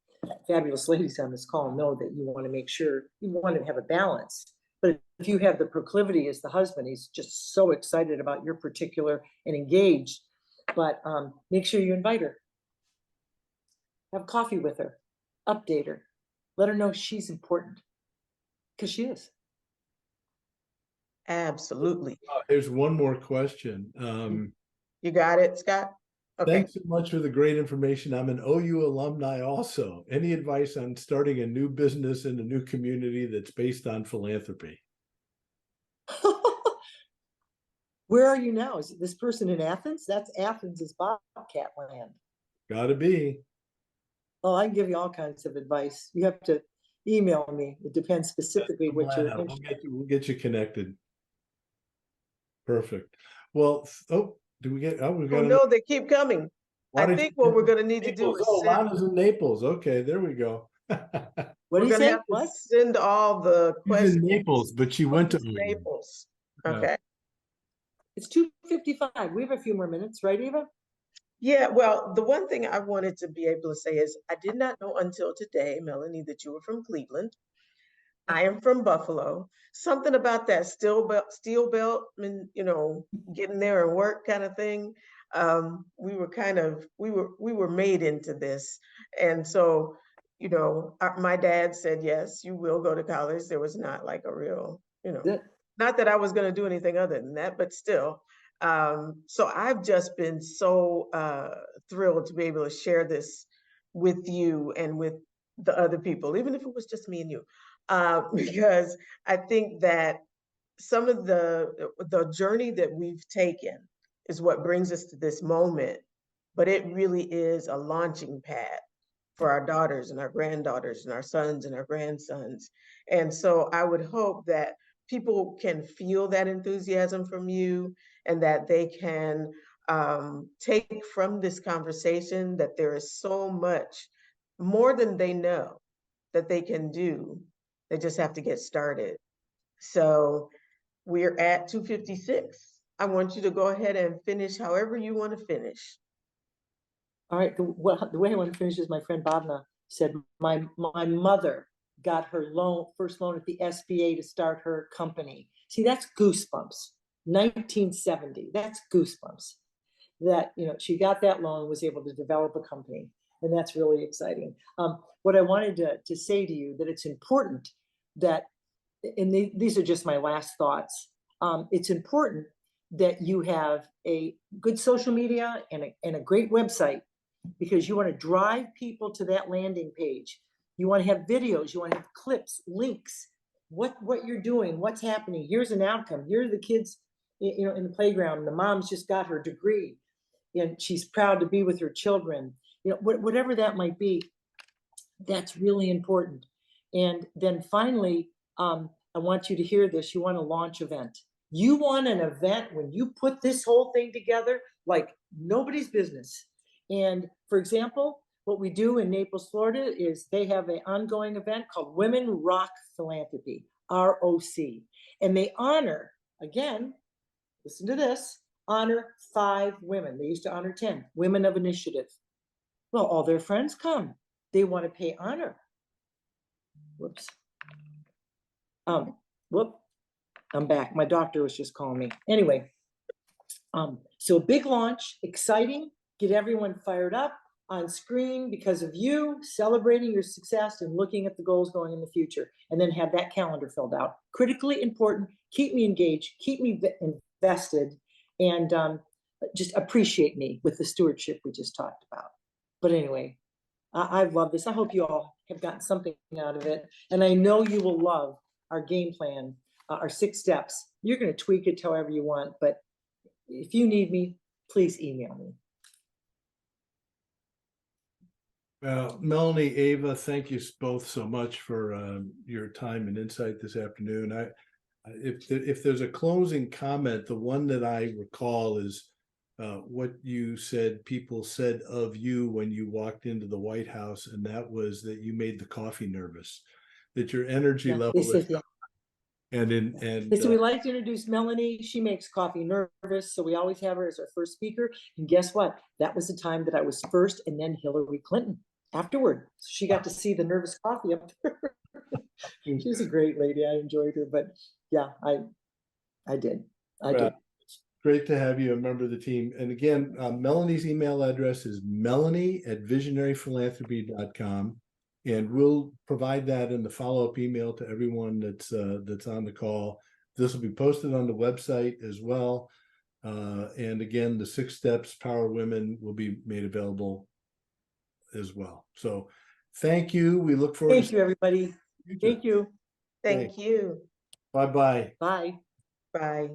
fabulous ladies on this call know that you want to make sure you want to have a balance. But if you have the proclivity as the husband, he's just so excited about your particular and engaged. But make sure you invite her. Have coffee with her. Update her. Let her know she's important. Because she is.
Absolutely.
Here's one more question.
You got it, Scott? Okay.
Thanks so much for the great information. I'm an OU alumni also. Any advice on starting a new business in a new community that's based on philanthropy?
Where are you now? Is this person in Athens? That's Athens is Bobcat land.
Gotta be.
Oh, I can give you all kinds of advice. You have to email me. It depends specifically what you're interested in.
We'll get you connected. Perfect. Well, oh, do we get, oh, we've
Oh,
got
no, they keep coming.
Why
I
did
think
you
what we're gonna need to do
Naples?
is
Oh,
send,
Lana's in Naples. Okay, there we go.
What do
we're
you
gonna
say?
have to
What?
send all the
She's in
questions.
Naples, but she
Oh,
went to
it's
OU.
Naples.
Yeah.
Okay.
It's 2:55. We have a few more minutes, right, Eva?
Yeah, well, the one thing I wanted to be able to say is I did not know until today, Melanie, that you were from Cleveland. I am from Buffalo. Something about that steel belt, and getting there and work kind of thing. We were made into this, and so my dad said, yes, you will go to college. There was not like a real,
That
not that I was going to do anything other than that, but still. So I've just been so thrilled to be able to share this with you and with the other people, even if it was just me and you, because I think that some of the journey that we've taken is what brings us to this moment, but it really is a launching pad for our daughters and our granddaughters and our sons and our grandsons. And so I would hope that people can feel that enthusiasm from you, and that they can take from this conversation that there is so much more than they know that they can do. They just have to get started. So we're at 2:56. I want you to go ahead and finish however you want to finish.
all right. The way I want to finish is my friend Bhavna said, my mother got her first loan at the SBA to start her company. See, that's goosebumps. 1970. That's goosebumps. That she got that loan and was able to develop a company, and that's really exciting. What I wanted to say to you, that it's important that, and these are just my last thoughts. It's important that you have a good social media and a great website, because you want to drive people to that landing page. You want to have videos, you want to have clips, links, what you're doing, what's happening. Here's an outcome. Here are the kids, in the playground. The mom's just got her degree, and she's proud to be with her children. Whatever that might be, that's really important. And then finally, I want you to hear this. You want a launch event. You want an event when you put this whole thing together like nobody's business. And for example, what we do in Naples, Florida is they have an ongoing event called Women Rock Philanthropy, ROC. And they honor, again, listen to this, honor 5 women. They used to honor 10 women of initiative. Well, all their friends come. They want to pay honor. Whoops. Whoop. I'm back. My doctor was just calling me. Anyway, so big launch, exciting, get everyone fired up on screen because of you, celebrating your success and looking at the goals going in the future, and then have that calendar filled out. Critically important. Keep me engaged, keep me invested, and just appreciate me with the stewardship we just talked about. But anyway, I love this. I hope you all have gotten something out of it. And I know you will love our game plan, our 6 steps. You're going to tweak it however you want, but if you need me, please email me.
Melanie, Ava, thank you both so much for your time and insight this afternoon. If there's a closing comment, the one that I recall is what you said people said of you when you walked into the White House, and that was that you made the coffee nervous, that your energy level is
yeah.
and
So we like to introduce Melanie. She makes coffee nervous, so we always have her as our first speaker. And guess what? That was the time that I was first, and then Hillary Clinton afterward. She got to see the nervous coffee up there. She's a great lady. I enjoyed her, but yeah, I did.
Great to have you a member of the team. And again, Melanie's email address is melanie@visionaryphilanthropy.com. And we'll provide that in the follow-up email to everyone that's on the call. This will be posted on the website as well. And again, the 6 steps, Power Women, will be made available as well. So thank you. We look forward
Thank you, everybody. Thank you.
Thank you.
Bye-bye.
Bye.
Bye.